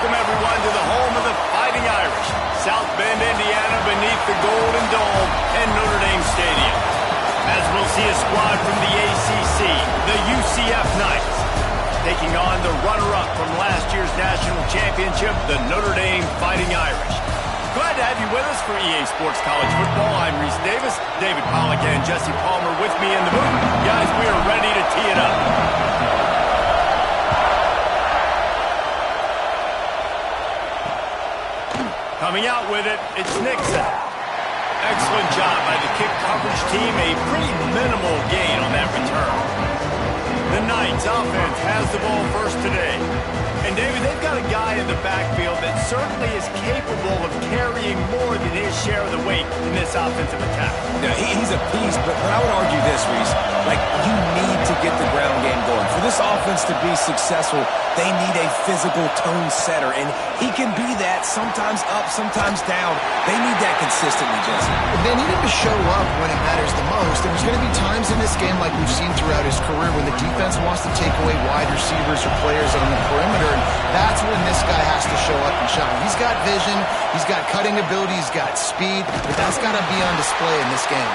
welcome everyone to the home of the Fighting Irish, South Bend, Indiana, beneath the Golden Dome and Notre Dame Stadium. As we'll see a squad from the ACC, the UCF Knights, taking on the runner-up from last year's national championship, the Notre Dame Fighting Irish. Glad to have you with us for EA Sports College Football. I'm Reese Davis, David Pollack and Jesse Palmer with me in the booth. Guys, we are ready to tee it up. Coming out with it, it's Nixon. Excellent job by the kick coverage team. A pretty minimal gain on that return. The Knights offense has the ball first today. And David, they've got a guy in the backfield that certainly is capable of carrying more than his share of the weight in this offensive attack. Yeah, he's a piece, but I would argue this, Reese. Like, you need to get the ground game going. For this offense to be successful, they need a physical tone setter, and he can be that, sometimes up, sometimes down. They need that consistently, Jesse. They need him to show up when it matters the most. And there's going to be times in this game, like we've seen throughout his career, when the defense wants to take away wide receivers or players on the perimeter, and that's when this guy has to show up and shine. He's got vision, he's got cutting ability, he's got speed, but that's got to be on display in this game.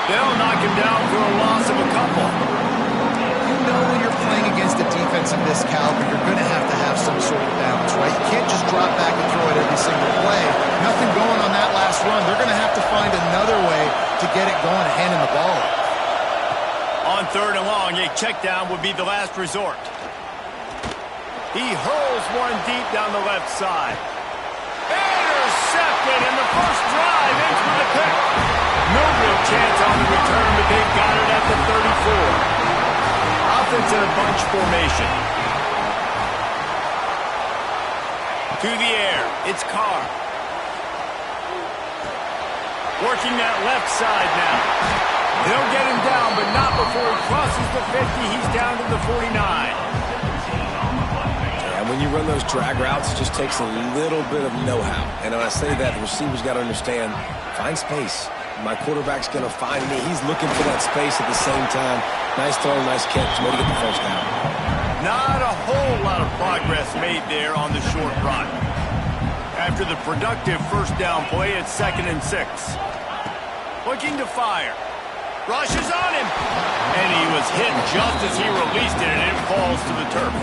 They'll knock him down for a loss of a couple. You know when you're playing against a defense of this caliber, you're going to have some sort of balance, right? You can't just drop back and throw it every single play. Nothing going on that last run. They're going to have to find another way to get it going, handing the ball up. On third and long, a check down would be the last resort. He hurls one deep down the left side. Intercepted, and the first drive ends with a pick. No real chance on the return, but they've got it at the 34. Offense in a bunch formation. To the air, it's Carr. Working that left side now. They'll get him down, but not before he crosses the 50. He's down to the 49. Yeah, when you run those drag routes, it just takes a little bit of know-how. And when I say that, the receiver's got to understand, find space. My quarterback's going to find me. He's looking for that space at the same time. Nice throw, nice catch. Way to get the first down. Not a whole lot of progress made there on the short run. After the productive first down play, it's 2nd and 6. Looking to fire. Rushes on him. And he was hit just as he released it, and it falls to the turf.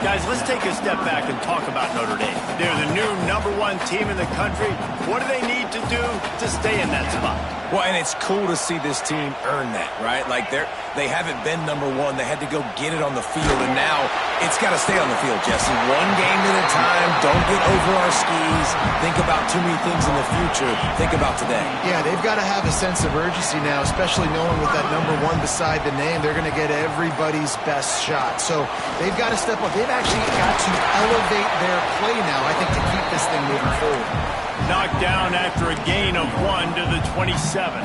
Guys, let's take a step back and talk about Notre Dame. They're the new #1 team in the country. What do they need to do to stay in that spot? Well, and it's cool to see this team earn that, right? Like, they haven't been #1. They had to go get it on the field, and now it's got to stay on the field, Jesse. One game at a time. Don't get over our skis. Think about too many things in the future. Think about today. Yeah, they've got to have a sense of urgency now, especially knowing with that #1 beside the name, they're going to get everybody's best shot. So they've got to step up. They've actually got to elevate their play now, I think, to keep this thing moving forward. Knocked down after a gain of 1 to the 27.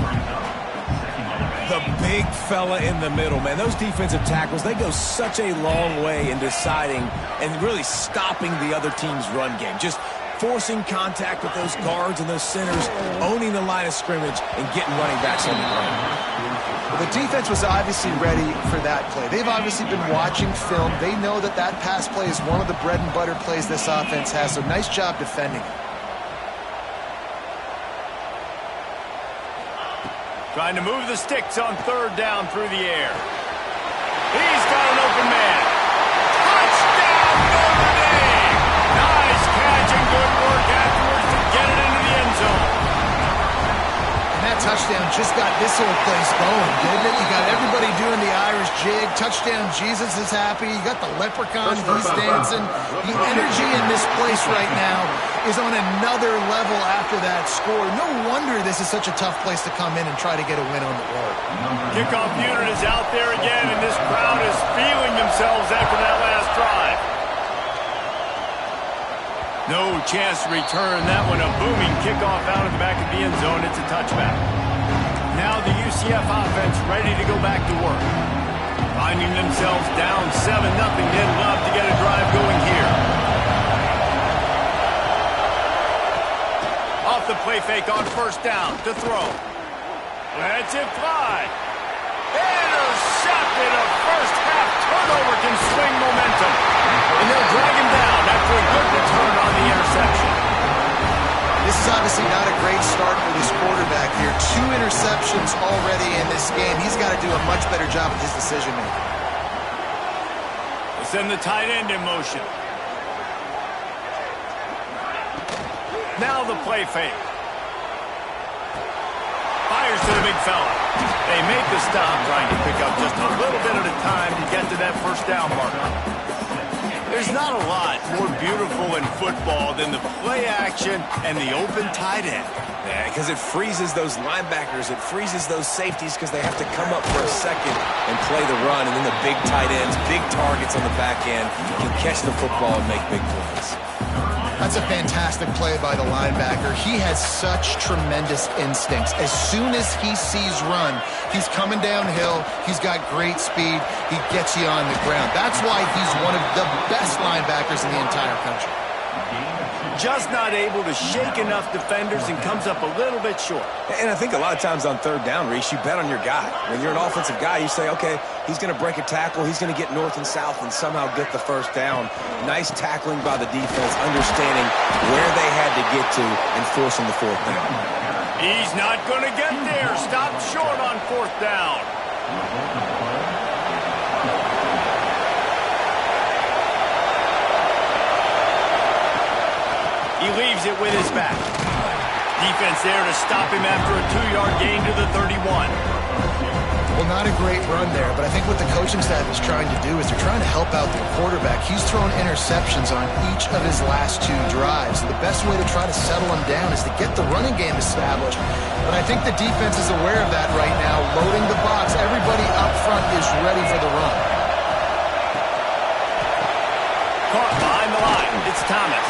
The big fella in the middle, man. Those defensive tackles, they go such a long way in deciding and really stopping the other team's run game. Just forcing contact with those guards and those centers, owning the line of scrimmage, and getting running backs on the ground. Well, the defense was obviously ready for that play. They've obviously been watching film. They know that that pass play is one of the bread and butter plays this offense has, so nice job defending it. Trying to move the sticks on third down through the air. He's got an open man. Touchdown, Notre Dame! Nice catch and good work afterwards to get it into the end zone. And that touchdown just got this whole place going, didn't it? You got everybody doing the Irish jig. Touchdown, Jesus is happy. You got the leprechaun, he's dancing. The energy in this place right now is on another level after that score. No wonder this is such a tough place to come in and try to get a win on the road. Kickoff unit is out there again, and this crowd is feeling themselves after that last drive. No chance to return that one. A booming kickoff out of the back of the end zone. It's a touchback. Now the UCF offense ready to go back to work. Finding themselves down 7-0. They'd love to get a drive going here. Off the play fake on first down to throw. Lets it fly. Intercepted. A first half turnover can swing momentum. And they'll drag him down after a good return. is obviously not a great start for this quarterback here. 2 interceptions already in this game. He's got to do a much better job with his decision-making. We'll send the tight end in motion. Now the play fake. Fires to the big fella. They make the stop, trying to pick up just a little bit at a time to get to that first down marker. There's not a lot more beautiful in football than the play action and the open tight end. Yeah, because it freezes those linebackers. It freezes those safeties because they have to come up for a second and play the run. And then the big tight ends, big targets on the back end, can catch the football and make big plays. That's a fantastic play by the linebacker. He has such tremendous instincts. As soon as he sees run, he's coming downhill. He's got great speed. He gets you on the ground. That's why he's one of the best linebackers in the entire country. Just not able to shake enough defenders and comes up a little bit short. And I think a lot of times on third down, Reese, you bet on your guy. When you're an offensive guy, you say, okay, he's going to break a tackle, he's going to get north and south and somehow get the first down. Nice tackling by the defense, understanding where they had to get to and forcing the fourth down. He's not going to get there. Stopped short on fourth down. He leaves it with his back. Defense there to stop him after a 2-yard gain to the 31. Well, not a great run there, but I think what the coaching staff is trying to do is they're trying to help out their quarterback. He's thrown interceptions on each of his last 2 drives. So the best way to try to settle him down is to get the running game established. But I think the defense is aware of that right now, loading the box. Everybody up front is ready for the run. Caught behind the line. It's Thomas.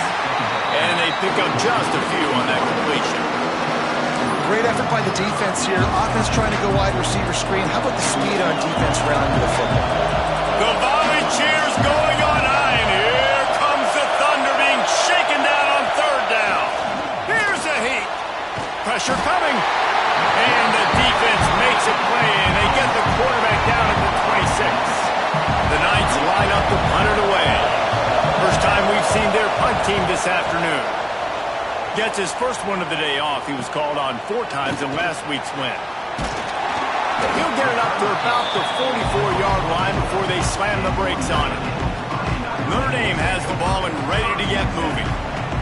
And they pick up just a few on that completion. Great effort by the defense here. Offense trying to go wide receiver screen. How about the speed on defense rounding the football? The volley cheers going on high, and here comes the Thunder being shaken down on third down. Here's a heat. Pressure coming. And the defense makes a play, and they get the quarterback down at the 26. The Knights line up to punt it away. First time we've seen their punt team this afternoon. Gets his first one of the day off. He was called on 4 times in last week's win. He'll get it up to about the 44-yard line before they slam the brakes on it. Notre Dame has the ball and ready to get moving.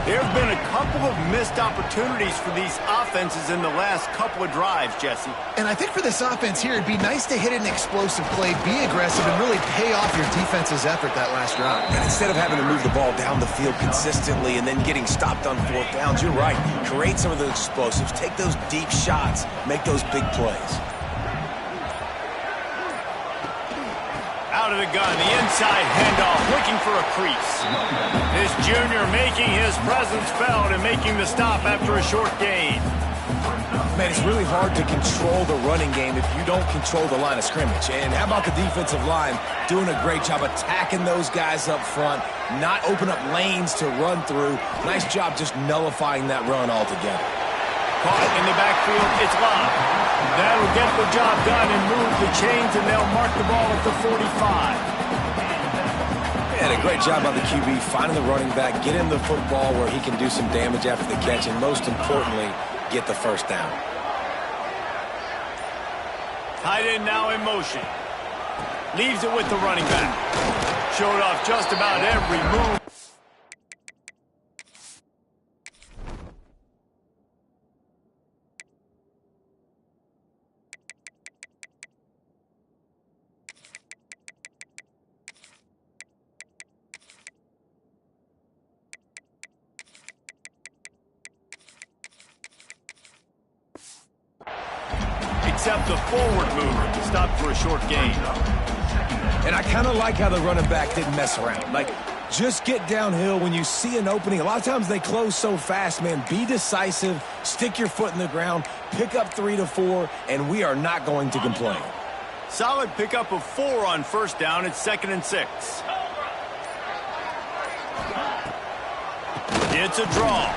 There have been a couple of missed opportunities for these offenses in the last couple of drives, Jesse. And I think for this offense here, it'd be nice to hit an explosive play, be aggressive, and really pay off your defense's effort that last drive. And instead of having to move the ball down the field consistently and then getting stopped on fourth downs, you're right. Create some of those explosives. Take those deep shots. Make those big plays. Out of the gun, the inside handoff, looking for a crease. This junior making his presence felt and making the stop after a short gain. Man, it's really hard to control the running game if you don't control the line of scrimmage. And how about the defensive line doing a great job attacking those guys up front, not open up lanes to run through. Nice job just nullifying that run altogether. Caught in the backfield, it's locked. That'll get the job done and move the chains, and they'll mark the ball at the 45. And a great job by the QB finding the running back, get him the football where he can do some damage after the catch, and most importantly, get the first down. Tight end now in motion. Leaves it with the running back. Showed off just about every move. Except the forward movement to stop for a short gain. And I kind of like how the running back didn't mess around. Like, just get downhill when you see an opening. A lot of times they close so fast, man. Be decisive, stick your foot in the ground, pick up 3 to 4, and we are not going to complain. Solid pickup of 4 on first down. It's 2nd and 6. It's a draw.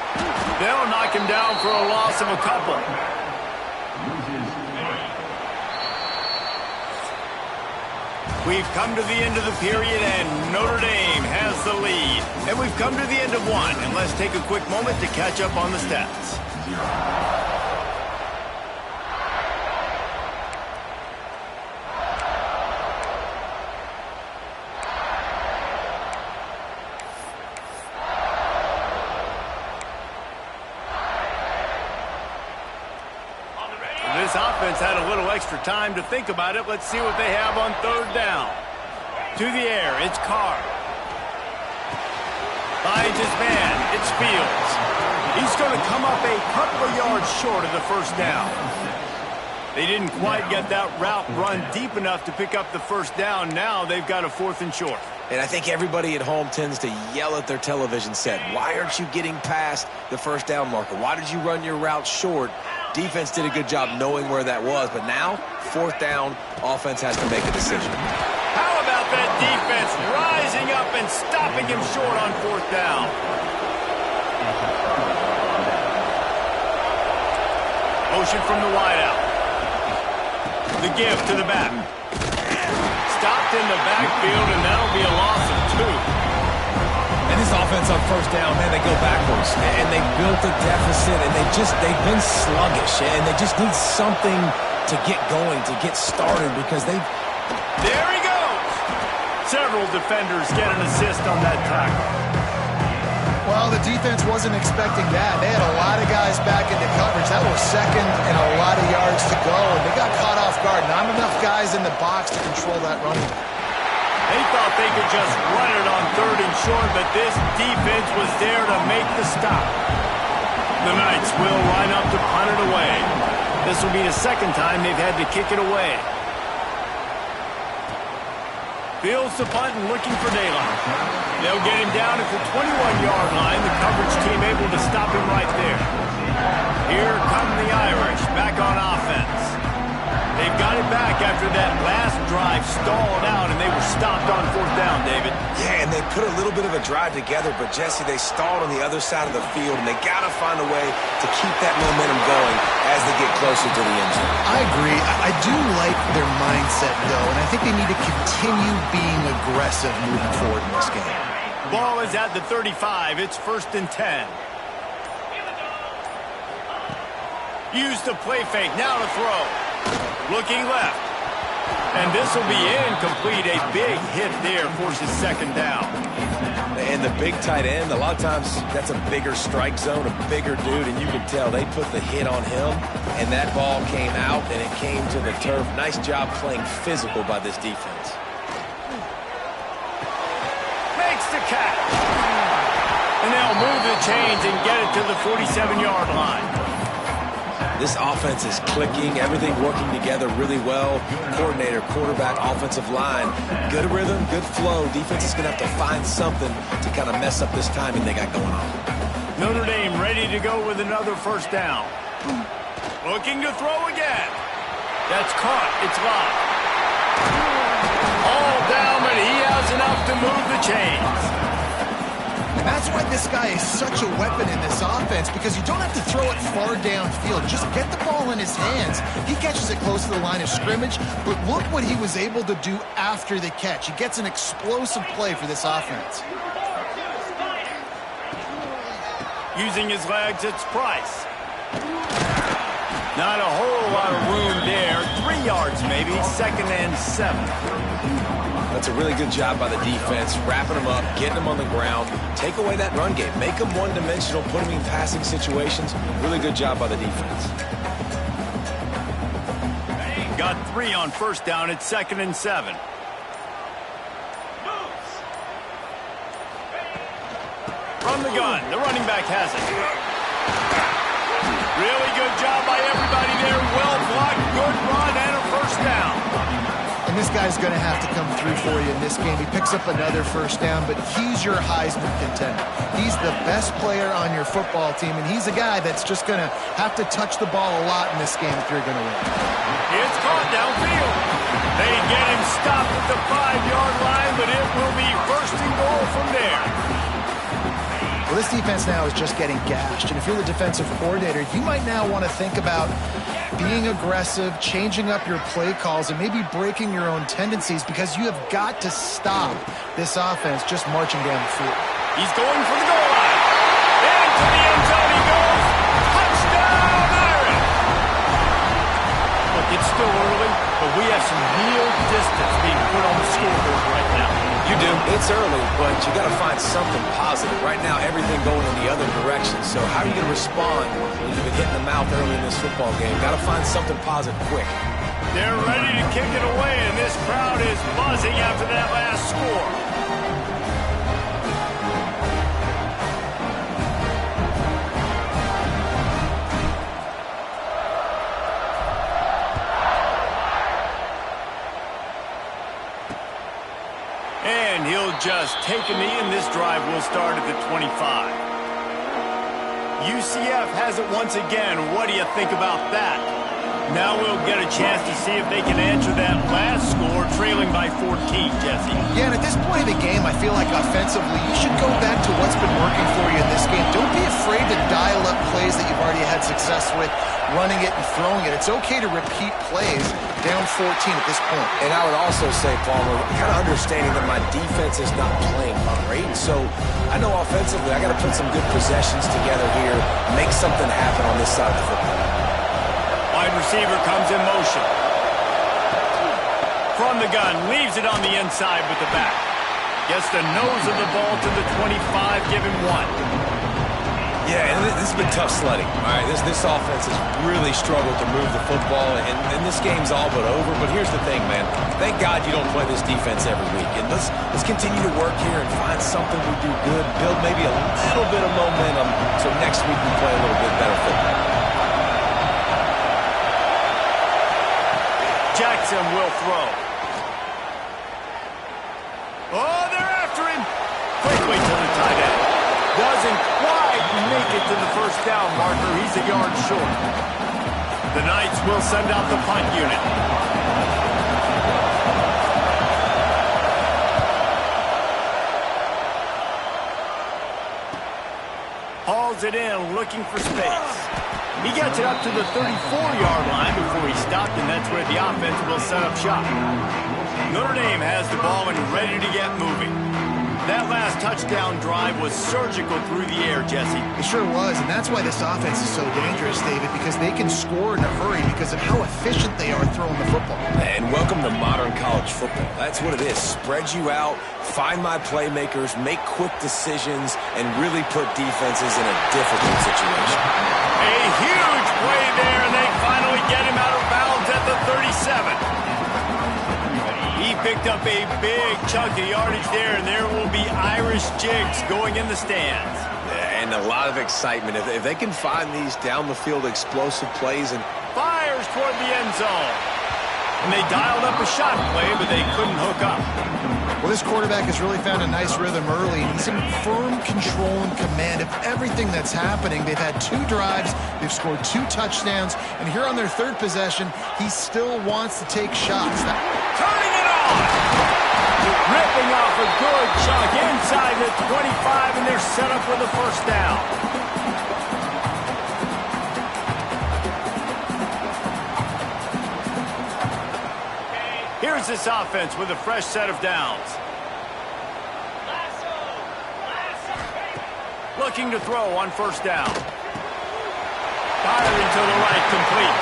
They'll knock him down for a loss of a couple. We've come to the end of the period, and Notre Dame has the lead. And And we've come to the end of one, and let's take a quick moment to catch up on the stats. This offense had a little extra time to think about it. Let's see what they have on third down. To the air, it's Carr. Finds his man, it's Fields. He's going to come up a couple of yards short of the first down. They didn't quite get that route run deep enough to pick up the first down. Now they've got a 4th and short. And I think everybody at home tends to yell at their television set. Why aren't you getting past the first down marker? Why did you run your route short? Defense did a good job knowing where that was, but now, 4th down, offense has to make a decision. How about that defense rising up and stopping him short on 4th down? Motion from the wideout. The give to the back. Stopped in the backfield, and that'll be a loss of 2. And this offense on first down, man, they go backwards. And they built a deficit, and they've been sluggish. And they just need something to get going, to get started, because they've... There he goes! Several defenders get an assist on that tackle. Well, the defense wasn't expecting that. They had a lot of guys back into coverage. That was second and a lot of yards to go. And they got caught off guard. Not enough guys in the box to control that running. They thought they could just run it on 3rd and short, but this defense was there to make the stop. The Knights will line up to punt it away. This will be the second time they've had to kick it away. Fields the punt and looking for daylight. They'll get him down at the 21-yard line. The coverage team able to stop him right there. Here come the Irish back on offense. They've got it back after that last drive stalled out, and they were stopped on 4th down, David. Yeah, and they put a little bit of a drive together, but, Jesse, they stalled on the other side of the field, and they got to find a way to keep that momentum going as they get closer to the end zone. I agree. I do like their mindset, though, and I think they need to continue being aggressive moving forward in this game. Ball is at the 35. It's 1st and 10. Use the play fake. Now to throw. Looking left. And this will be incomplete. A big hit there forces 2nd down. And the big tight end, a lot of times that's a bigger strike zone, a bigger dude, and you can tell they put the hit on him, and that ball came out, and it came to the turf. Nice job playing physical by this defense. Makes the catch. And they'll move the chains and get it to the 47-yard line. This offense is clicking, everything working together really well. Coordinator, quarterback, offensive line. Good rhythm, good flow. Defense is going to have to find something to kind of mess up this timing they got going on. Notre Dame ready to go with another 1st down. Looking to throw again. That's caught. It's locked. All down, but he has enough to move the chains. And that's why this guy is such a weapon in this offense, because you don't have to throw it far downfield. Just get the ball in his hands. He catches it close to the line of scrimmage, but look what he was able to do after the catch. He gets an explosive play for this offense. Using his legs, it's Price. Not a whole lot of room there. 3 yards maybe, 2nd and 7. That's a really good job by the defense, wrapping them up, getting them on the ground, take away that run game, make them one-dimensional, put them in passing situations. Really good job by the defense. Got 3 on 1st down. It's 2nd and 7. From the gun, the running back has it. Really good job by everybody there. Well blocked, good run, and a 1st down. And this guy's going to have to come through for you in this game. He picks up another 1st down, but he's your Heisman contender. He's the best player on your football team, and he's a guy that's just going to have to touch the ball a lot in this game if you're going to win. It's caught downfield. They get him stopped at the 5-yard line, but it will be 1st and goal from there. Well, this defense now is just getting gashed, and if you're the defensive coordinator, you might now want to think about being aggressive, changing up your play calls, and maybe breaking your own tendencies, because you have got to stop this offense just marching down the field. He's going for the goal line. Into the end zone he goes. Touchdown, Irish! Look, it's still early, but we have some real distance being put on the scoreboard right now. You do. It's early, but you got to find something positive. Right now, everything going in the other direction. So how are you going to respond when you've been hit in the mouth early in this football game? Got to find something positive quick. They're ready to kick it away, and this crowd is buzzing after that last score. And he'll just take a knee, and this drive will start at the 25. UCF has it once again. What do you think about that? Now we'll get a chance to see if they can answer that last score, trailing by 14, Jesse. Yeah, and at this point of the game, I feel like offensively, you should go back to what's been working for you in this game. Don't be afraid to dial up plays that you've already had success with, running it and throwing it. It's okay to repeat plays down 14 at this point. And I would also say, Palmer, kind of understanding that my defense is not playing great. So I know offensively I got to put some good possessions together here, make something happen on this side of the football. Wide receiver comes in motion. From the gun, leaves it on the inside with the back. Gets the nose of the ball to the 25, give him 1. Yeah, and this has been tough sledding. All right, this offense has really struggled to move the football, and this game's all but over. But here's the thing, man. Thank God you don't play this defense every week. And let's continue to work here and find something we do good, build maybe a little bit of momentum so next week we play a little bit better football. Jackson will throw. Oh, they're after him. Quickly to the tight end. Doesn't quite make it to the first down marker. He's a yard short. The Knights will send out the punt unit. Hauls it in, looking for space. He gets it up to the 34-yard line before he stopped, and that's where the offense will set up shop. Notre Dame has the ball and ready to get moving. That last touchdown drive was surgical through the air, Jesse. It sure was, and that's why this offense is so dangerous, David, because they can score in a hurry because of how efficient they are throwing the football. And welcome to modern college football. That's what it is. Spread you out, find my playmakers, make quick decisions, and really put defenses in a difficult situation. A huge play there, and they finally get him out of bounds at the 37. He picked up a big chunk of yardage there, and there will be Irish jigs going in the stands. And a lot of excitement. If they can find these down-the-field explosive plays and fires toward the end zone. And they dialed up a shot play, but they couldn't hook up. Well, this quarterback has really found a nice rhythm early. He's in firm control and command of everything that's happening. They've had 2 drives. They've scored 2 touchdowns. And here on their 3rd possession, he still wants to take shots. Turning it on! Ripping off a good chunk inside the 25, and they're set up for the first down. Here's this offense with a fresh set of downs. Looking to throw on first down. Firing to the right, complete.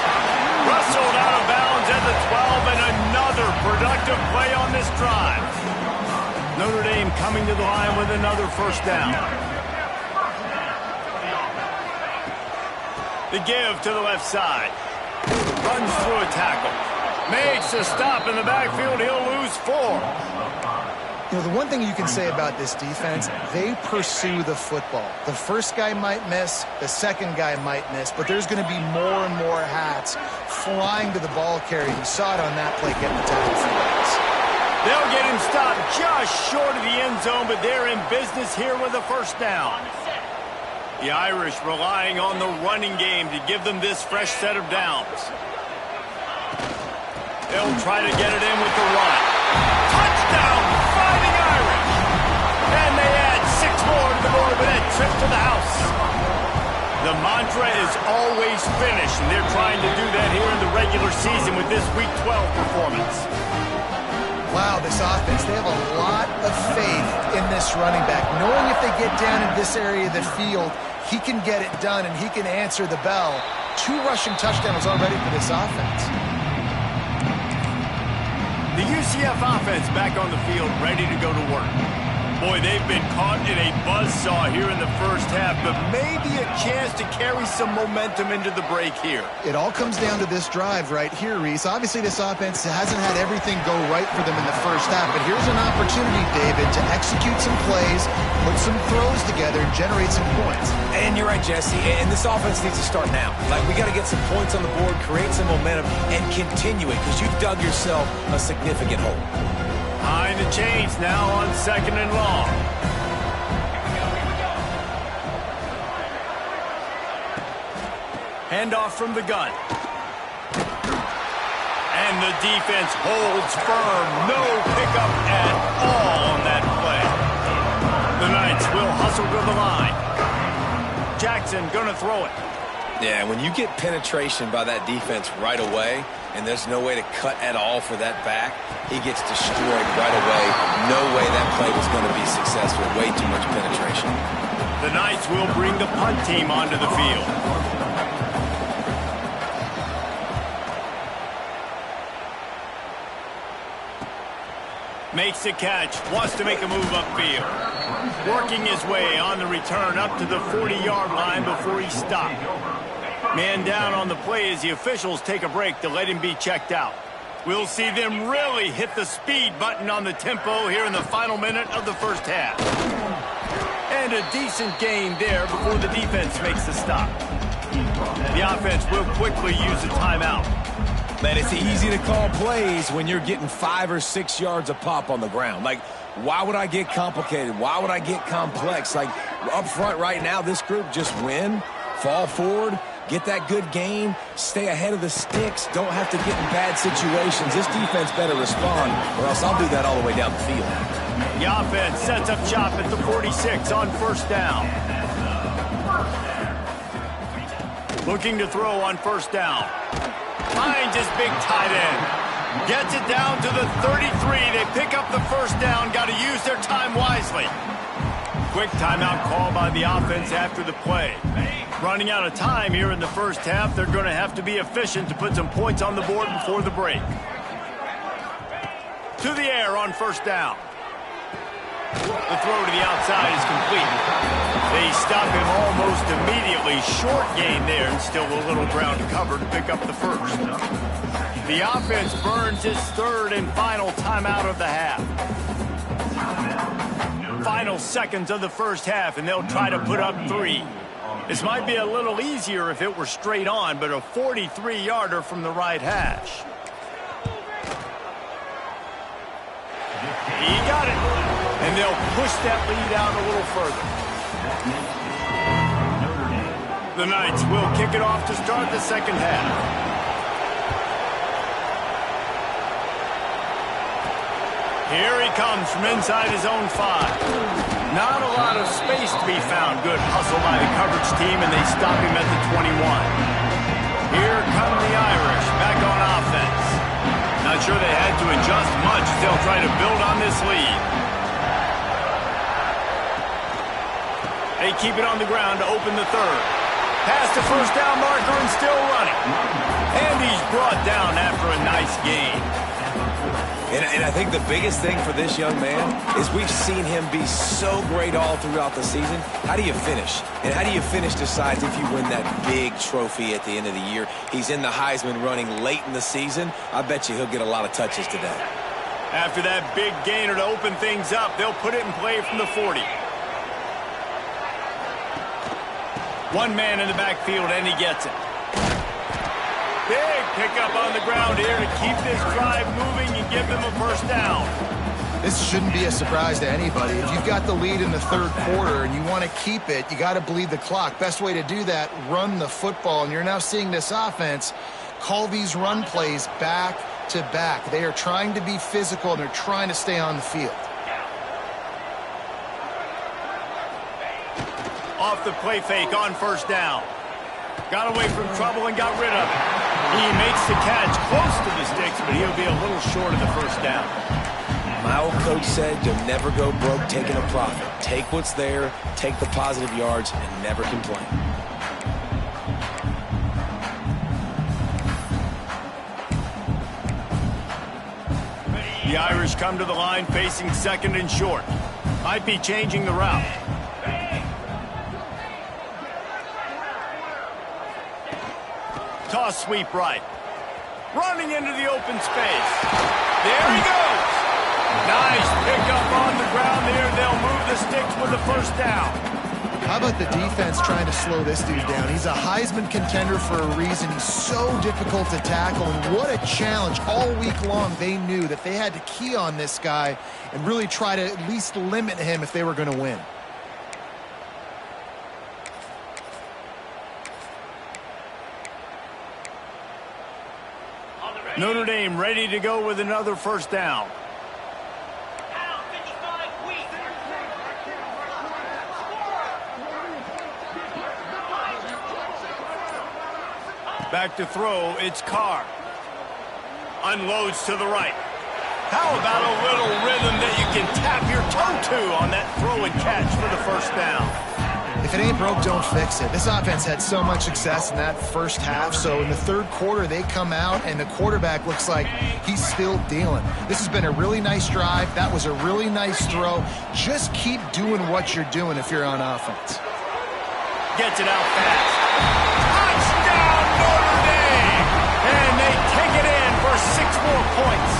Rustled out of bounds at the 12, and another productive play on this drive. Notre Dame coming to the line with another first down. The give to the left side. Runs through a tackle. Makes a stop in the backfield. He'll lose 4. You know, the one thing you can say about this defense, they pursue the football. The first guy might miss, the second guy might miss, but there's going to be more and more hats flying to the ball carrier. You saw it on that play getting the tackle for yards. They'll get him stopped just short of the end zone, but they're in business here with a first down. The Irish relying on the running game to give them this fresh set of downs. They'll try to get it in with the run. Touchdown, Fighting Irish! And they add 6 more to the board with a trip to the house. The mantra is always finish, and they're trying to do that here in the regular season with this Week 12 performance. Wow, this offense, they have a lot of faith in this running back, knowing if they get down in this area of the field, he can get it done and he can answer the bell. 2 rushing touchdowns already for this offense. The UCF offense back on the field, ready to go to work. Boy, they've been caught in a buzzsaw here in the first half, but maybe a chance to carry some momentum into the break here. It all comes down to this drive right here, Reese. Obviously, this offense hasn't had everything go right for them in the first half, but here's an opportunity, David, to execute some plays, put some throws together, and generate some points. And you're right, Jesse, and this offense needs to start now. Like, we got to get some points on the board, create some momentum, and continue it, because you've dug yourself a significant hole. Behind the chains now on 2nd and long. Handoff from the gun. And the defense holds firm. No pickup at all on that play. The Knights will hustle to the line. Jackson gonna throw it. Yeah, when you get penetration by that defense right away, and there's no way to cut at all for that back, he gets destroyed right away. No way that play was going to be successful. Way too much penetration. The Knights will bring the punt team onto the field. Makes the catch, wants to make a move upfield. Working his way on the return up to the 40-yard line before he stopped. Man down on the play as the officials take a break to let him be checked out. We'll see them really hit the speed button on the tempo here in the final minute of the first half. And a decent gain there before the defense makes the stop. The offense will quickly use a timeout. Man, it's easy to call plays when you're getting 5 or 6 yards a pop on the ground. Like, why would I get complicated? Why would I get complex? Like, up front right now, this group just win, fall forward, get that good gain, stay ahead of the sticks, don't have to get in bad situations. This defense better respond, or else I'll do that all the way down the field. The offense sets up shop at the 46 on 1st down. Looking to throw on 1st down. Finds his big tight end. Gets it down to the 33. They pick up the 1st down. Got to use their time wisely. Quick timeout call by the offense after the play. Running out of time here in the first half. They're going to have to be efficient to put some points on the board before the break. To the air on 1st down. The throw to the outside is complete. They stop him almost immediately. Short gain there, and still a little ground to cover to pick up the 1st. The offense burns his 3rd and final timeout of the half. Final seconds of the first half, and they'll try to put up 3. This might be a little easier if it were straight on, but a 43-yarder from the right hash. He got it. And they'll push that lead out a little further. The Knights will kick it off to start the second half. Here he comes from inside his own 5. Not a lot of space to be found. Good hustle by the coverage team, and they stop him at the 21. Here come the Irish back on offense. Not sure they had to adjust much as they'll try to build on this lead. They keep it on the ground to open the 3rd. Past the 1st down marker and still running. And he's brought down after a nice gain. And I think the biggest thing for this young man is we've seen him be so great all throughout the season. How do you finish? And how do you finish decides if you win that big trophy at the end of the year. He's in the Heisman running late in the season. I bet you he'll get a lot of touches today. After that big gainer to open things up, they'll put it in play from the 40. One man in the backfield, and he gets it. Big pickup on the ground here to keep this drive moving and give them a 1st down. This shouldn't be a surprise to anybody. If you've got the lead in the 3rd quarter and you want to keep it, you got to bleed the clock. Best way to do that, run the football. And you're now seeing this offense call these run plays back to back. They are trying to be physical, and they're trying to stay on the field. Off the play fake on 1st down. Got away from trouble and got rid of it. He makes the catch close to the sticks, but he'll be a little short of the 1st down. My old coach said you'll never go broke taking a profit. Take what's there, take the positive yards, and never complain. The Irish come to the line facing second and short. Might be changing the route. Toss sweep right. Running into the open space. There he goes. Nice pickup on the ground there. They'll move the sticks with the first down. How about the defense trying to slow this dude down? He's a Heisman contender for a reason. He's so difficult to tackle, and what a challenge. All week long, they knew that they had to key on this guy and really try to at least limit him if they were going to win. Notre Dame ready to go with another first down. Back to throw, it's Carr. Unloads to the right. How about a little rhythm that you can tap your toe to on that throw and catch for the first down? If it ain't broke, don't fix it. This offense had so much success in that first half, so in the third quarter, they come out, and the quarterback looks like he's still dealing. This has been a really nice drive. That was a really nice throw. Just keep doing what you're doing if you're on offense. Gets it out fast. Touchdown, Notre Dame! And they take it in for 6 more points.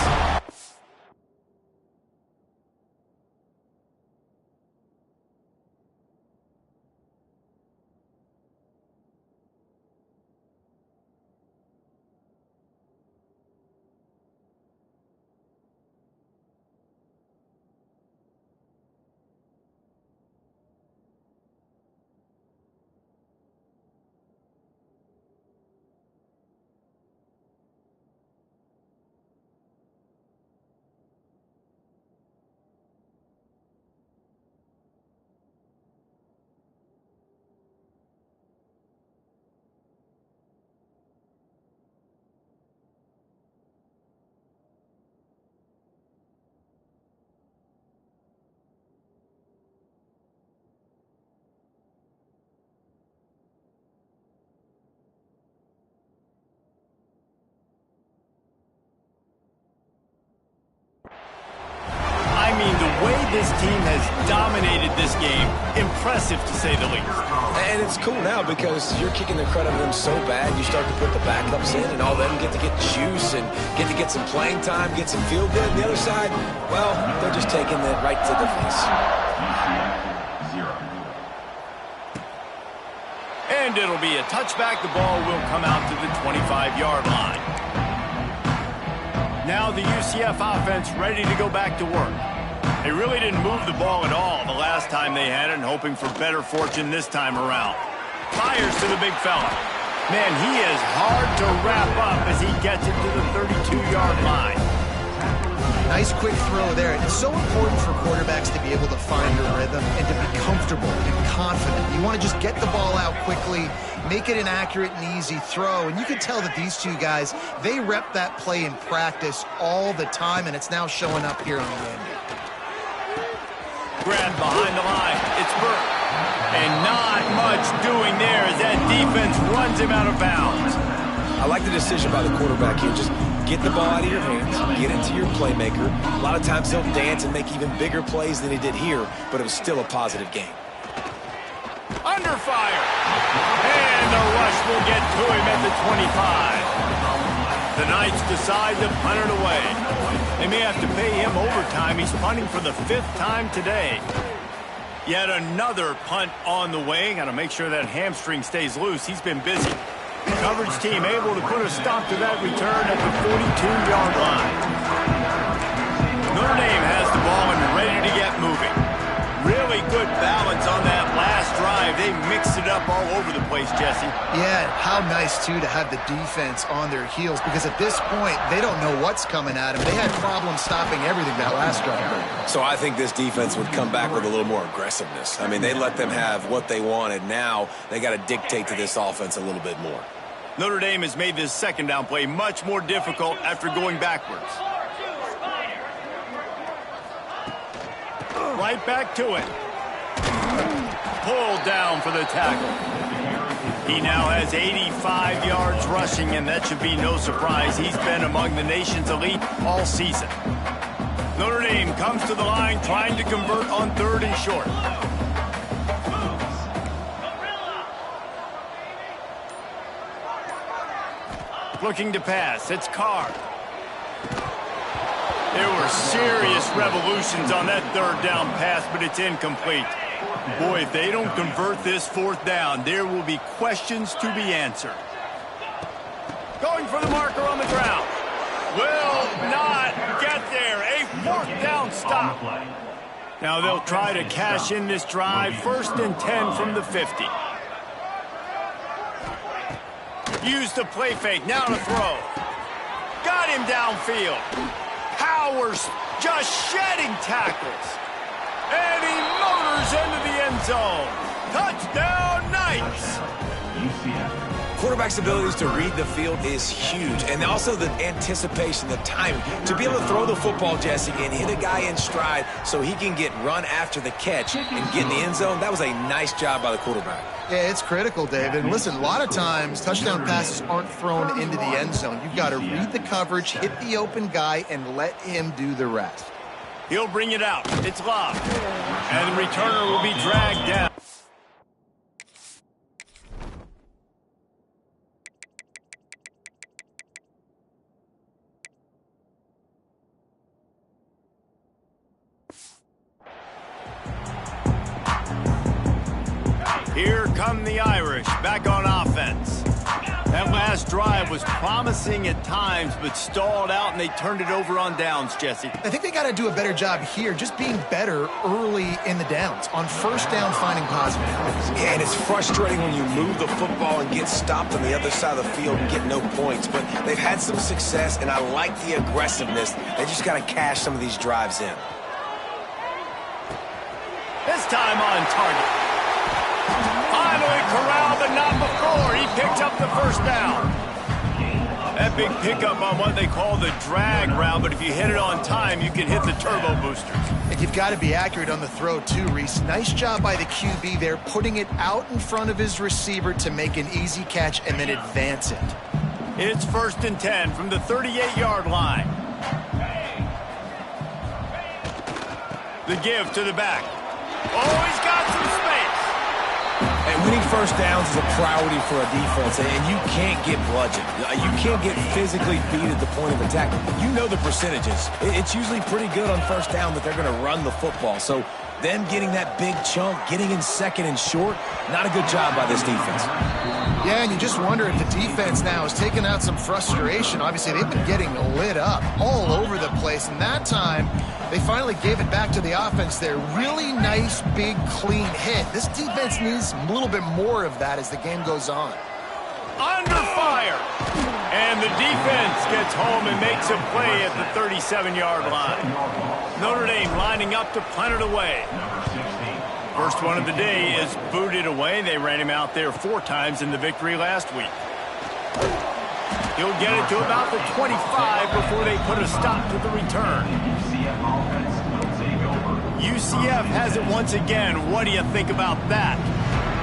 This team has dominated this game. Impressive, to say the least. And it's cool now because you're kicking the crud out of them so bad, you start to put the backups in, and all of them get to get juice and get some playing time, get some feel good. And the other side, well, they're just taking it right to the face. And it'll be a touchback. The ball will come out to the 25-yard line. Now the UCF offense ready to go back to work. They really didn't move the ball at all the last time they had it, and hoping for better fortune this time around. Fires to the big fella. Man, he is hard to wrap up as he gets it to the 32-yard line. Nice quick throw there. It's so important for quarterbacks to be able to find a rhythm and to be comfortable and confident. You want to just get the ball out quickly, make it an accurate and easy throw. And you can tell that these two guys, they rep that play in practice all the time, and it's now showing up here on the end. Grabbed behind the line. It's Burke. And not much doing there as that defense runs him out of bounds. I like the decision by the quarterback here. Just get the ball out of your hands, get into your playmaker. A lot of times he'll dance and make even bigger plays than he did here, but it was still a positive game. Under fire. And the rush will get to him at the 25. The Knights decide to punt it away. They may have to pay him overtime. He's punting for the 5th time today. Yet another punt on the way. Got to make sure that hamstring stays loose. He's been busy. Coverage team able to put a stop to that return at the 42-yard line. Notre Dame has the ball and ready to get moving. Really good balance on that last drive. They mixed it up all over the place, Jesse. Yeah, how nice, too, to have the defense on their heels, because at this point, they don't know what's coming at them. They had problems stopping everything that last drive. So I think this defense would come back with a little more aggressiveness. I mean, they let them have what they wanted. Now they got to dictate to this offense a little bit more. Notre Dame has made this second down play much more difficult after going backwards. Right back to it. Pulled down for the tackle. He now has 85 yards rushing, and that should be no surprise. He's been among the nation's elite all season. Notre Dame comes to the line trying to convert on 3rd and short. Looking to pass. It's Carr. There were serious revolutions on that 3rd down pass, but it's incomplete. Boy, if they don't convert this 4th down, there will be questions to be answered. Going for the marker on the ground. Will not get there. A 4th down stop. Now they'll try to cash in this drive. 1st and 10 from the 50. Use the play fake. Now to throw. Got him downfield. Powers just shedding tackles. And he motors into the end zone. Touchdown, Knights! Quarterback's abilities to read the field is huge, and also the anticipation, the timing. To be able to throw the football, Jesse, and hit a guy in stride so he can get run after the catch and get in the end zone, that was a nice job by the quarterback. Yeah, it's critical, David. Listen, a lot of times touchdown passes aren't thrown into the end zone. You've got to read the coverage, hit the open guy, and let him do the rest. He'll bring it out. It's Love. And the returner will be dragged down. Here come the Irish, back on offense. That last drive was promising at times, but stalled out, and they turned it over on downs, Jesse. I think they got to do a better job here, just being better early in the downs. On 1st down, finding positive plays. Yeah, and it's frustrating when you move the football and get stopped on the other side of the field and get no points. But they've had some success, and I like the aggressiveness. They just got to cash some of these drives in. This time on target. Finally corralled, but not before. He picked up the 1st down. That big pickup on what they call the drag route, but if you hit it on time, you can hit the turbo boosters. And you've got to be accurate on the throw, too, Reese. Nice job by the QB there, putting it out in front of his receiver to make an easy catch and then advance it. It's 1st and 10 from the 38-yard line. The give to the back. Oh, he's got some space. And winning 1st downs is a priority for a defense, and you can't get bludgeoned. You can't get physically beat at the point of attack. You know the percentages. It's usually pretty good on 1st down that they're going to run the football. So them getting that big chunk, getting in 2nd and short, not a good job by this defense. Yeah, and you just wonder if the defense now has taken out some frustration. Obviously, they've been getting lit up all over the place, and that time they finally gave it back to the offense there. Really nice, big, clean hit. This defense needs a little bit more of that as the game goes on. Under fire. And the defense gets home and makes a play at the 37-yard line. Notre Dame lining up to punt it away. First one of the day is booted away. They ran him out there 4 times in the victory last week. He'll get it to about the 25 before they put a stop to the return. UCF has it once again. What do you think about that?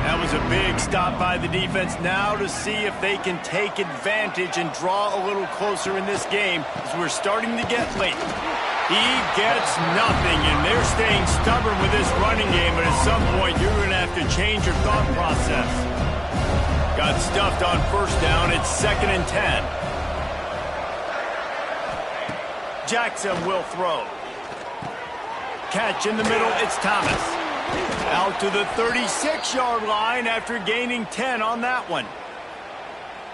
That was a big stop by the defense. Now to see if they can take advantage and draw a little closer in this game as we're starting to get late. He gets nothing, and they're staying stubborn with this running game, but at some point you're going to have to change your thought process. Got stuffed on 1st down. It's 2nd and 10. Jackson will throw. Catch in the middle. It's Thomas. Out to the 36-yard line after gaining 10 on that one.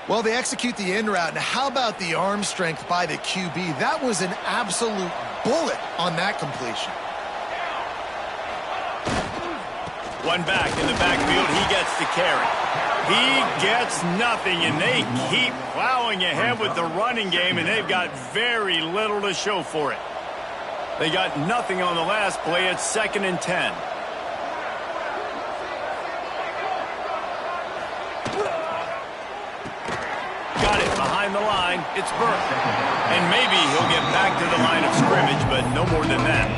Well, they execute the in route. Now, how about the arm strength by the QB? That was an absolute bullet on that completion. One back in the backfield. He gets the carry. He gets nothing, and they keep plowing ahead with the running game, and they've got very little to show for it. They got nothing on the last play. It's 2nd and 10. Got it behind the line. It's Burke. And maybe he'll get back to the line of scrimmage, but no more than that.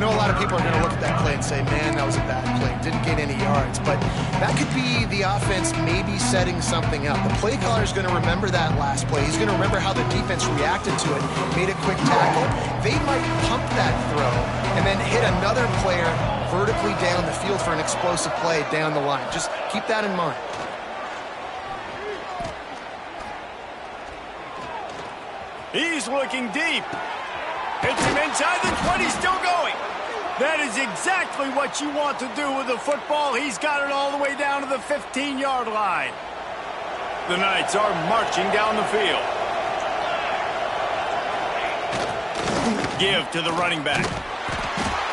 know a lot of people are going to look at that play and say, man, that was a bad play. Didn't gain any yards. But that could be the offense maybe setting something up. The play caller is going to remember that last play. He's going to remember how the defense reacted to it, made a quick tackle. They might pump that throw and then hit another player vertically down the field for an explosive play down the line. Just keep that in mind. He's looking deep. Hits him inside the 20, still going. That is exactly what you want to do with the football. He's got it all the way down to the 15-yard line. The Knights are marching down the field. Give to the running back.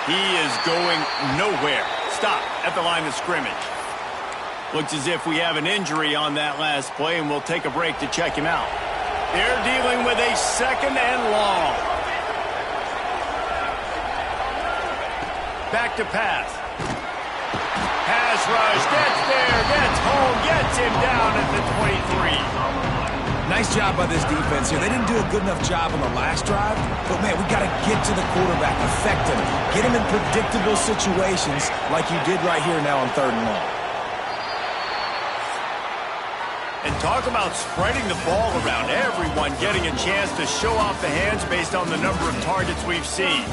He is going nowhere. Stop at the line of scrimmage. Looks as if we have an injury on that last play, and we'll take a break to check him out. They're dealing with a 2nd and long. Back to pass. Pass rush, gets there, gets home, gets him down at the 23. Nice job by this defense here. They didn't do a good enough job on the last drive, but, man, we got to get to the quarterback, affect him, get him in predictable situations like you did right here now on 3rd and long. And talk about spreading the ball around. Everyone getting a chance to show off the hands based on the number of targets we've seen.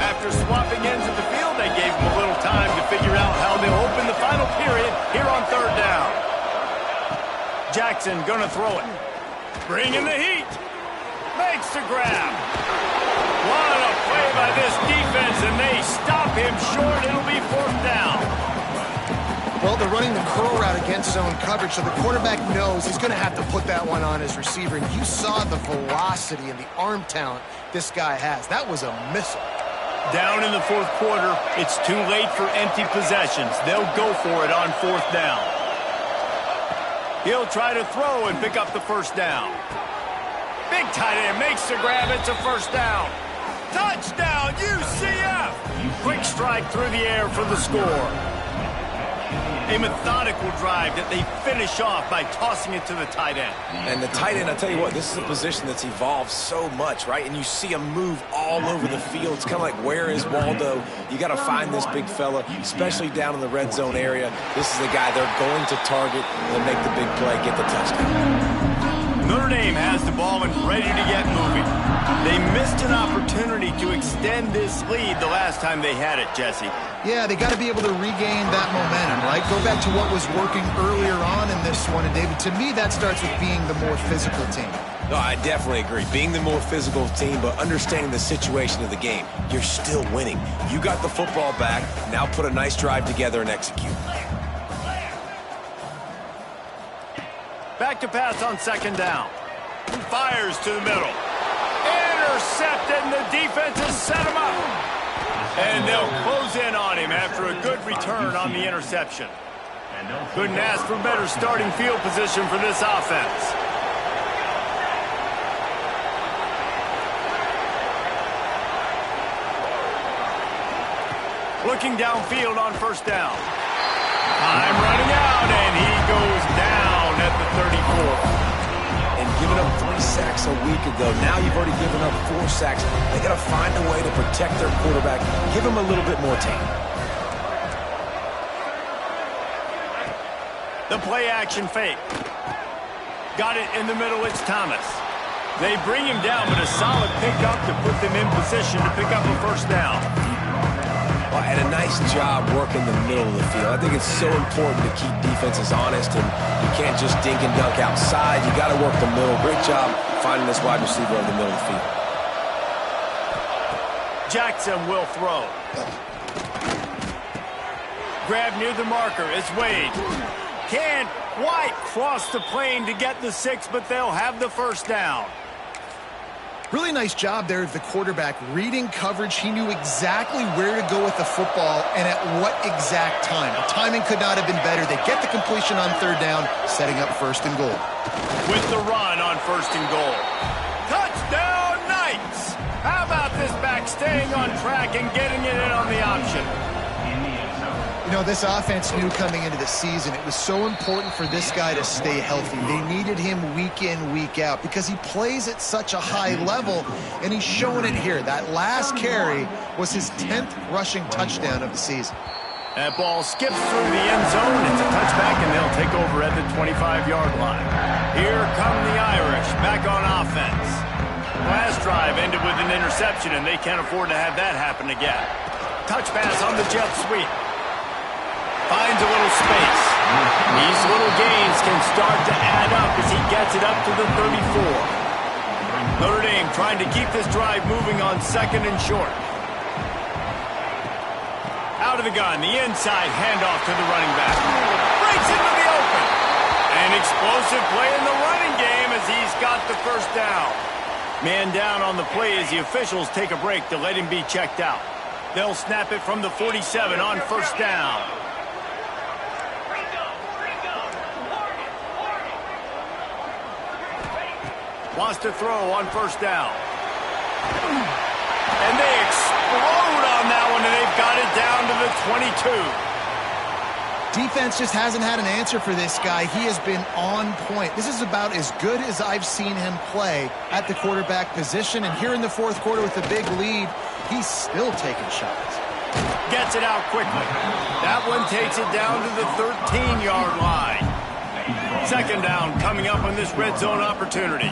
After swapping ends of the field, they gave him a little time to figure out how they'll open the final period here on 3rd down. Jackson gonna throw it. Bringing the heat. Makes the grab. What a play by this defense, and they stop him short. It'll be 4th down. Well, they're running the curl route against zone coverage, so the quarterback knows he's going to have to put that one on his receiver. And you saw the velocity and the arm talent this guy has. That was a missile. Down in the 4th quarter, it's too late for empty possessions. They'll go for it on 4th down. He'll try to throw and pick up the 1st down. Big tight end makes the grab. It's a 1st down. Touchdown, UCF! Quick strike through the air for the score. A methodical drive that they finish off by tossing it to the tight end. And the tight end, I tell you what, this is a position that's evolved so much, right? And you see him move all over the field. It's kind of like, where is Waldo? You got to find this big fella, especially down in the red zone area. This is the guy they're going to target and make the big play, get the touchdown. Notre Dame has the ball and ready to get moving. They missed an opportunity to extend this lead the last time they had it, Jesse. Yeah, they got to be able to regain that momentum, right? Go back to what was working earlier on in this one. And, David, to me, that starts with being the more physical team. No, I definitely agree. Being the more physical team, but understanding the situation of the game. You're still winning. You got the football back. Now put a nice drive together and execute. Back to pass on 2nd down. Fires to the middle. Intercepted, and the defense has set him up. And they'll close in on him after a good return on the interception. Couldn't ask for better starting field position for this offense. Looking downfield on 1st down. Time running out, and he goes down at the 34. And giving up 3 sacks a week ago, now you've already given up 4 sacks. They got to find a way to protect their quarterback. Give him a little bit more time. The play action fake. Got it in the middle, it's Thomas. They bring him down, but a solid pickup to put them in position to pick up a 1st down. And a nice job working the middle of the field. I think it's so important to keep defenses honest, and you can't just dink and dunk outside. You got to work the middle. Great job finding this wide receiver in the middle of the field. Jackson will throw. Grab near the marker. It's Wade. Can't quite cross the plane to get the 6, but they'll have the 1st down. Really nice job there of the quarterback reading coverage. He knew exactly where to go with the football and at what exact time. The timing could not have been better. They get the completion on 3rd down, setting up 1st and goal. With the run on 1st and goal. Touchdown, Knights! How about this back staying on track and getting it in on the option? You know, this offense knew coming into the season it was so important for this guy to stay healthy. They needed him week in, week out because he plays at such a high level, and he's showing it here. That last carry was his 10th rushing touchdown of the season. That ball skips through the end zone. It's a touchback, and they'll take over at the 25-yard line. Here come the Irish back on offense. Last drive ended with an interception, and they can't afford to have that happen again. Touch pass on the jet sweep. Finds a little space. These little gains can start to add up as he gets it up to the 34. Notre Dame trying to keep this drive moving on 2nd and short. Out of the gun, the inside handoff to the running back. Breaks into the open. An explosive play in the running game as he's got the first down. Man down on the play as the officials take a break to let him be checked out. They'll snap it from the 47 on first down. Wants to throw on first down. And they explode on that one, and they've got it down to the 22. Defense just hasn't had an answer for this guy. He has been on point. This is about as good as I've seen him play at the quarterback position. And here in the 4th quarter with a big lead, he's still taking shots. Gets it out quickly. That one takes it down to the 13-yard line. 2nd down coming up on this red zone opportunity.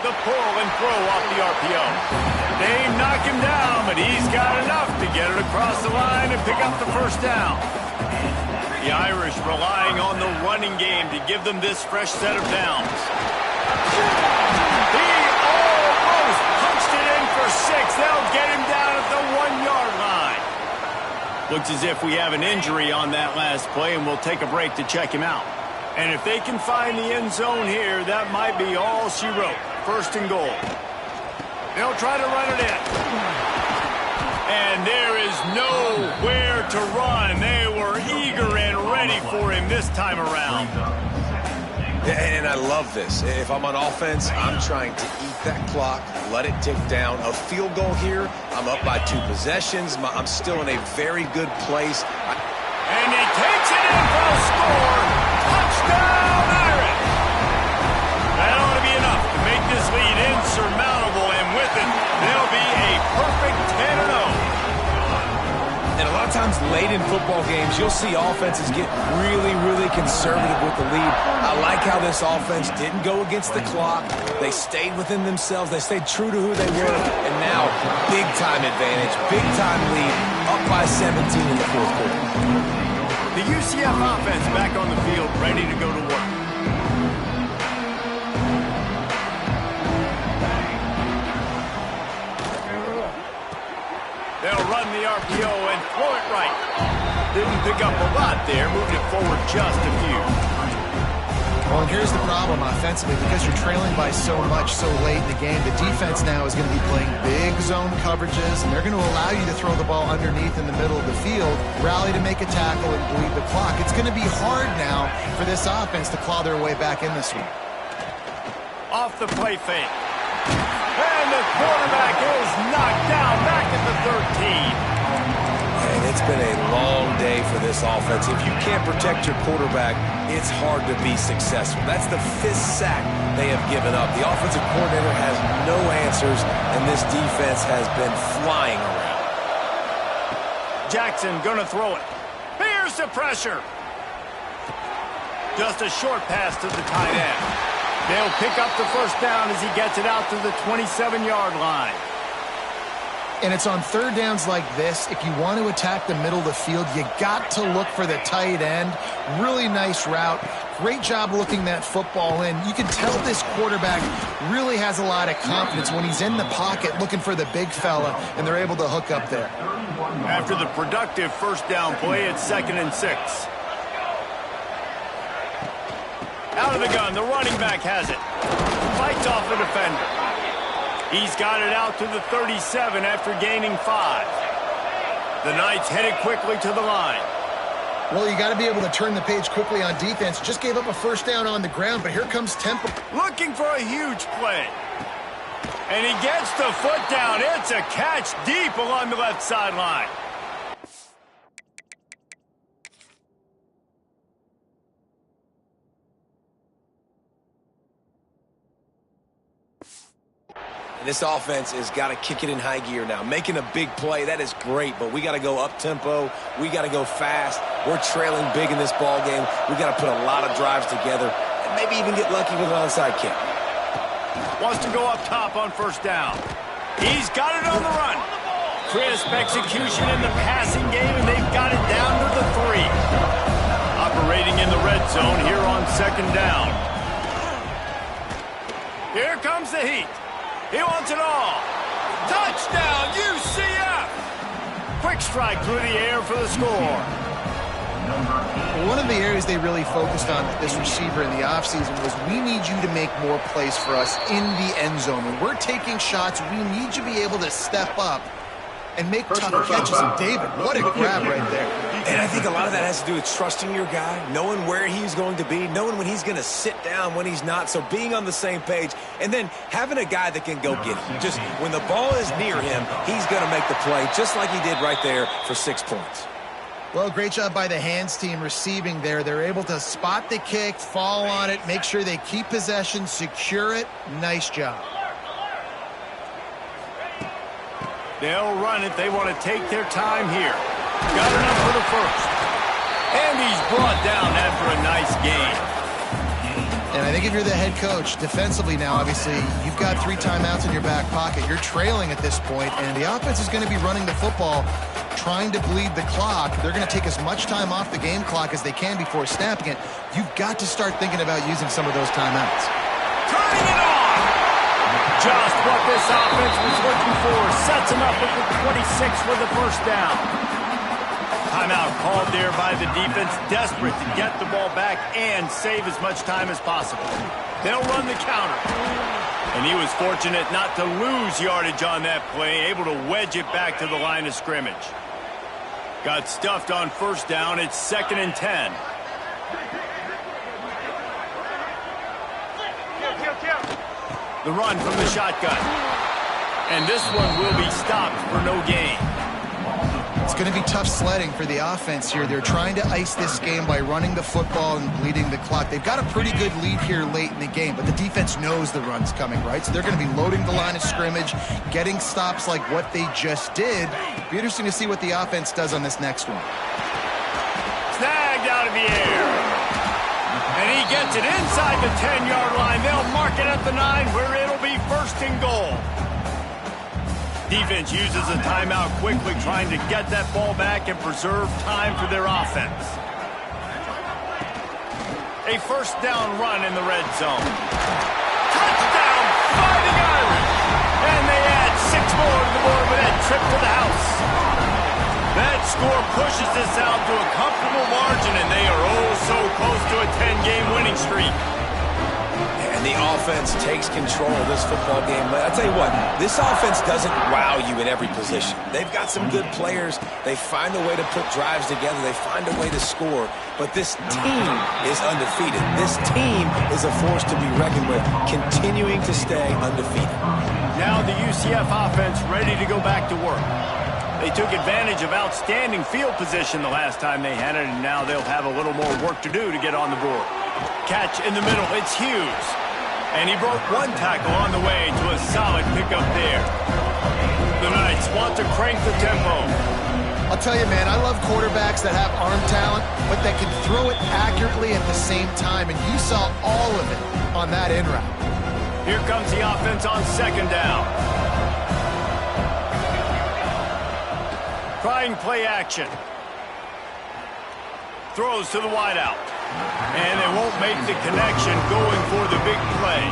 The pull and throw off the RPO. They knock him down, but he's got enough to get it across the line and pick up the first down. The Irish relying on the running game to give them this fresh set of downs. He almost punched it in for 6. They'll get him down at the 1-yard line. Looks as if we have an injury on that last play, and we'll take a break to check him out. And if they can find the end zone here, that might be all she wrote. 1st and goal. They'll try to run it in. And there is nowhere to run. They were eager and ready for him this time around. And I love this. If I'm on offense, I'm trying to eat that clock, let it tick down. A field goal here, I'm up by 2 possessions. I'm still in a very good place. And he takes it in for a score. Touchdown, Irish! That ought to be enough to make this lead insurmountable, and with it, they'll be a perfect 10-0. And a lot of times late in football games, you'll see offenses get really, really conservative with the lead. I like how this offense didn't go against the clock. They stayed within themselves. They stayed true to who they were. And now, big-time advantage, big-time lead, up by 17 in the 4th quarter. The UCF offense back on the field, ready to go to work. They'll run the RPO and throw it right. Didn't pick up a lot there, moved it forward just a few. Well, and here's the problem offensively. Because you're trailing by so much so late in the game, the defense now is going to be playing big zone coverages, and they're going to allow you to throw the ball underneath in the middle of the field, rally to make a tackle, and bleed the clock. It's going to be hard now for this offense to claw their way back in this one. Off the play fake. And the quarterback is knocked down back at the 13. And it's been a long day for this offense. If you can't protect your quarterback, it's hard to be successful. That's the 5th sack they have given up. The offensive coordinator has no answers, and this defense has been flying around. Jackson gonna throw it. Here's the pressure. Just a short pass to the tight end. They'll pick up the first down as he gets it out to the 27-yard line. And it's on 3rd downs like this. If you want to attack the middle of the field, you got to look for the tight end. Really nice route. Great job looking that football in. You can tell this quarterback really has a lot of confidence when he's in the pocket looking for the big fella, and they're able to hook up there. After the productive first down play, it's 2nd and 6. Out of the gun, the running back has it. Fights off the defender. He's got it out to the 37 after gaining 5. The Knights headed quickly to the line. Well, you got to be able to turn the page quickly on defense. Just gave up a first down on the ground, but here comes Temple. Looking for a huge play. And he gets the foot down. It's a catch deep along the left sideline. And this offense has got to kick it in high gear now. Making a big play, that is great, but we got to go up-tempo. We got to go fast. We're trailing big in this ball game. We got to put a lot of drives together and maybe even get lucky with an onside kick. Wants to go up top on first down. He's got it on the run. Crisp execution in the passing game, and they've got it down to the 3. Operating in the red zone here on second down. Here comes the heat. He wants it all. Touchdown, UCF! Quick strike through the air for the score. One of the areas they really focused on with this receiver in the offseason was we need you to make more plays for us in the end zone. When we're taking shots, we need you to be able to step up and make tough catches. And David, what a grab right there. And I think a lot of that has to do with trusting your guy, knowing where he's going to be, knowing when he's going to sit down, when he's not. So being on the same page, and then having a guy that can go get him. Just when the ball is near him, he's going to make the play, just like he did right there for 6 points. Well, great job by the hands team receiving there. They're able to spot the kick, fall on it, make sure they keep possession, secure it. Nice job. They'll run it. They want to take their time here. Got enough for the first. And he's brought down after a nice gain. And I think if you're the head coach, defensively now, obviously, you've got 3 timeouts in your back pocket. You're trailing at this point, and the offense is going to be running the football, trying to bleed the clock. They're going to take as much time off the game clock as they can before snapping it. You've got to start thinking about using some of those timeouts. Turning it on! Just what this offense was looking for. Sets him up at the 26 for the first down. Timeout called there by the defense, desperate to get the ball back and save as much time as possible. They'll run the counter. And he was fortunate not to lose yardage on that play, able to wedge it back to the line of scrimmage. Got stuffed on first down. It's 2nd and 10. The run from the shotgun. And this one will be stopped for no gain. It's going to be tough sledding for the offense here. They're trying to ice this game by running the football and bleeding the clock. They've got a pretty good lead here late in the game, but the defense knows the run's coming, right? So they're going to be loading the line of scrimmage, getting stops like what they just did. Be interesting to see what the offense does on this next one. Snagged out of the air. And he gets it inside the 10-yard line. They'll mark it at the 9 where it'll be 1st and goal. Defense uses a timeout quickly, trying to get that ball back and preserve time for their offense. A first down run in the red zone. Touchdown, Fighting Irish! And they add 6 more to the board with that trip to the house. That score pushes this out to a comfortable margin, and they are oh so close to a 10-game winning streak. And the offense takes control of this football game. But I'll tell you what, this offense doesn't wow you in every position. They've got some good players. They find a way to put drives together. They find a way to score. But this team is undefeated. This team is a force to be reckoned with, continuing to stay undefeated. Now the UCF offense ready to go back to work. They took advantage of outstanding field position the last time they had it, and now they'll have a little more work to do to get on the board. Catch in the middle, it's Hughes. And he broke 1 tackle on the way to a solid pickup there. The Knights want to crank the tempo. I'll tell you, man, I love quarterbacks that have arm talent, but that can throw it accurately at the same time, and you saw all of it on that in route. Here comes the offense on 2nd down. Trying play action. Throws to the wideout. And they won't make the connection going for the big play.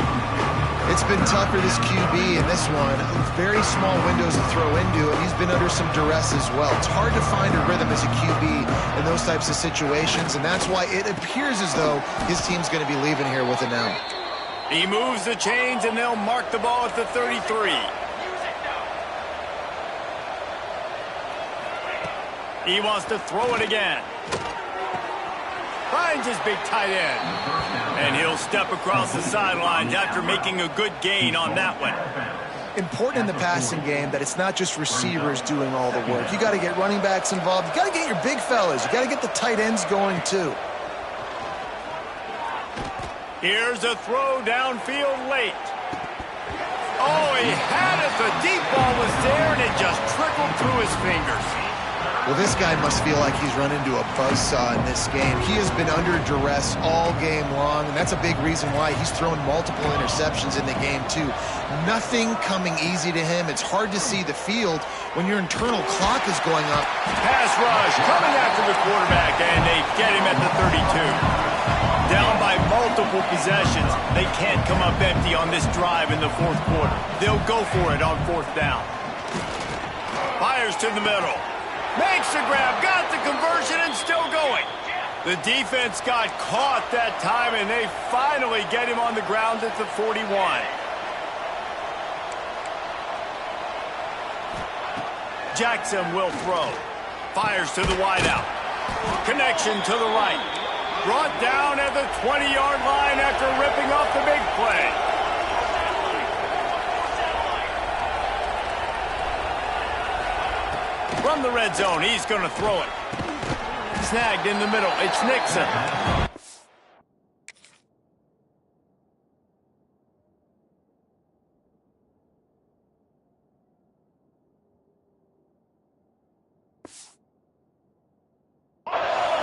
It's been tough for this QB in this one. Very small windows to throw into, and he's been under some duress as well. It's hard to find a rhythm as a QB in those types of situations, and that's why it appears as though his team's going to be leaving here with an out. He moves the chains, and they'll mark the ball at the 33. He wants to throw it again. Finds his big tight end. And he'll step across the sidelines after making a good gain on that one. important in the passing game that it's not just receivers doing all the work. You got to get running backs involved. You got to get your big fellas. You got to get the tight ends going too. Here's a throw downfield late. Oh, he had it. The deep ball was there, and it just trickled through his fingers. Well, this guy must feel like he's run into a buzzsaw in this game. He has been under duress all game long, and that's a big reason why he's thrown multiple interceptions in the game, too. Nothing coming easy to him. It's hard to see the field when your internal clock is going up. Pass rush coming after the quarterback, and they get him at the 32. Down by multiple possessions. They can't come up empty on this drive in the fourth quarter. They'll go for it on fourth down. Fires to the middle. Makes the grab, got the conversion, and still going. The defense got caught that time, and they finally get him on the ground at the 41. Jackson will throw. Fires to the wideout. Connection to the right. Brought down at the 20-yard line after ripping off the big play. From the red zone, he's going to throw it. Snagged in the middle. It's Nixon.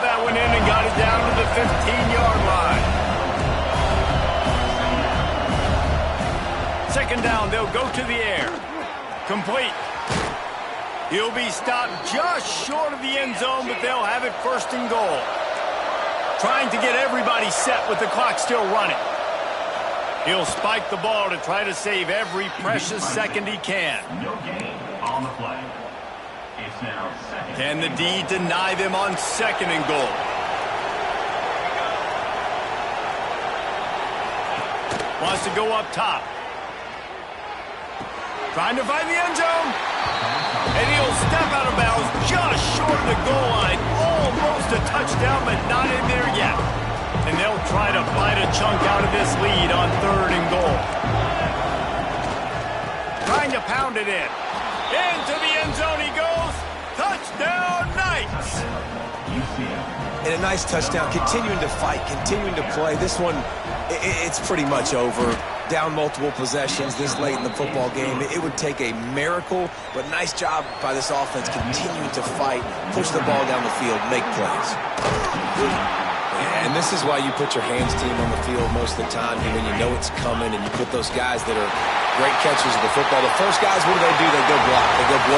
That went in and got it down to the 15-yard line. Second down, they'll go to the air. Complete. He'll be stopped just short of the end zone, but they'll have it first and goal. Trying to get everybody set with the clock still running. He'll spike the ball to try to save every precious second he can. No gain on the play. It's now second. Can the D deny them on second and goal? Wants to go up top. Trying to find the end zone. And he'll step out of bounds just short of the goal line. Almost a touchdown, but not in there yet. And they'll try to bite a chunk out of this lead on third and goal. Trying to pound it in. Into the end zone he goes. Touchdown, Knights! And a nice touchdown, continuing to fight, continuing to play. This one, it's pretty much over. Down multiple possessions this late in the football game. It would take a miracle, but nice job by this offense continuing to fight, push the ball down the field, make plays. And this is why you put your hands team on the field most of the time, when you know it's coming, and you put those guys that are great catchers of the football. The first guys, what do? They go block. They go blow.